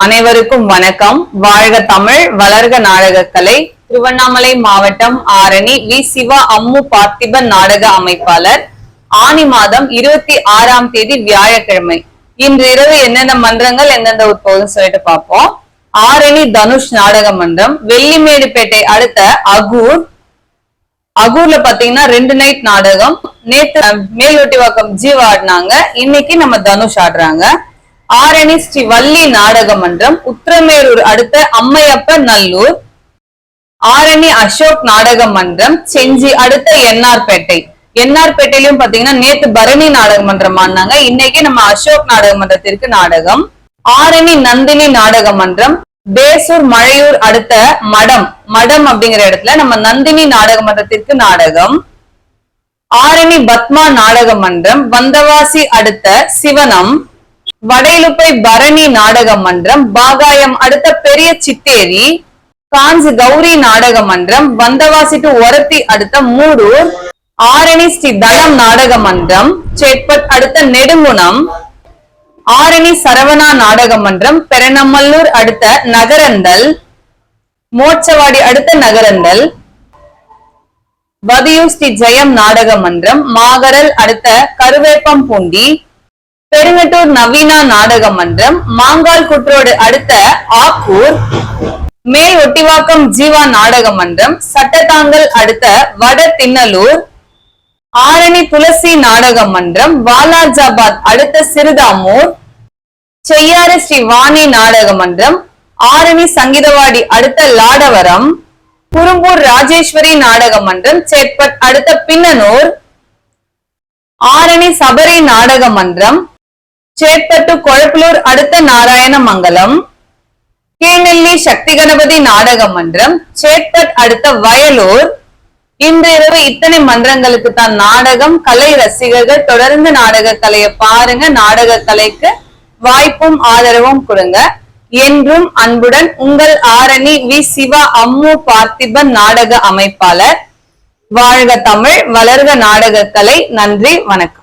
அனைவருக்கும் வணக்கம். வாழ்க தமிழ், வளர்க நாடகக்கலை. திருவண்ணாமலை மாவட்டம் ஆரணி வி. சிவா அம்மு பார்த்திபன் நாடக அமைப்பாளர். ஆனி மாதம் 26ஆம் தேதி வியாழக்கிழமை. இன்று இரவு எந்தெந்த மன்றங்கள் எந்தெந்த உட்போதும் சொல்லிட்டு பார்ப்போம். ஆரணி தனுஷ் நாடக மன்றம், வெள்ளிமேடுபேட்டை அடுத்த அகூர்ல பாத்தீங்கன்னா 2 நைட் நாடகம். நேத்து மேலொட்டிவாக்கம் ஜீவா ஆடினாங்க, இன்னைக்கு நம்ம தனுஷ் ஆடுறாங்க. ஆரணி ஸ்ரீ வள்ளி நாடக மன்றம், உத்திரமேரூர் அடுத்த அம்மையப்ப நல்லூர். ஆரணி அசோக் நாடக மன்றம், செஞ்சி அடுத்த என்ஆர்பேட்டையிலும் பாத்தீங்கன்னா நேத்து பரணி நாடக மன்றம் ஆனாங்க, இன்னைக்கு நம்ம அசோக் நாடக மன்றத்திற்கு நாடகம். ஆரணி நந்தினி நாடக மன்றம், பேசூர் மழையூர் அடுத்த மடம் அப்படிங்கிற இடத்துல நம்ம நந்தினி நாடக மன்றத்திற்கு நாடகம். ஆரணி பத்மா நாடக மன்றம், வந்தவாசி அடுத்த சிவனம். வடையிலுப்பை பரணி நாடக மன்றம், பாகாயம் அடுத்த பெரிய சித்தேரி. காஞ்சி கௌரி நாடக மன்றம், வந்தவாசி டு ஒரத்தி அடுத்த மூடூர். ஆரணி ஸ்ரீ தனம் நாடக மன்றம், சேட்பட் அடுத்த நெடுங்குணம். ஆரணி சரவணா நாடக மன்றம், பெரணமல்லூர் அடுத்த நகரந்தல். மோட்சவாடி அடுத்த நகரந்தல். பதியூர் ஸ்ரீ ஜெயம் நாடக மன்றம், மாகரல் அடுத்த கருவேப்பம் பூண்டி. பெருங்கட்டூர் நவீனா நாடக மன்றம், மாங்கால் குற்றோடு அடுத்த ஆக்கூர். மேல் ஒட்டிவாக்கம் ஜீவா நாடக மன்றம், சட்டத்தாங்கல் அடுத்த வட தின்னலூர். ஆரணி துளசி நாடக மன்றம், வாலாஜாபாத் அடுத்த சிறுதாமூர். செய்யாறு ஸ்ரீ வாணி நாடக மன்றம், ஆரணி சங்கீதவாடி அடுத்த லாடவரம். குறும்பூர் ராஜேஸ்வரி நாடக மன்றம், சேட்பட் அடுத்த பின்னனூர். ஆரணி சபரி நாடக மன்றம், சேட்பட்டு கொழப்பலூர் அடுத்த நாராயணமங்கலம். கீழ்நெல்லி சக்தி கணபதி நாடக மன்றம், சேட்பட் அடுத்த வயலூர். இன்று இரவு இத்தனை மன்றங்களுக்கு தான் நாடகம். கலை ரசிகர்கள் தொடர்ந்து நாடக கலையை பாருங்க. நாடக கலைக்கு வாய்ப்பும் ஆதரவும் கொடுங்க. என்றும் அன்புடன் உங்கள் ஆரணி வி. சிவா அம்மு பார்த்திபன் நாடக அமைப்பாளர். வாழ்க தமிழ், வளர்க நாடக கலை. நன்றி, வணக்கம்.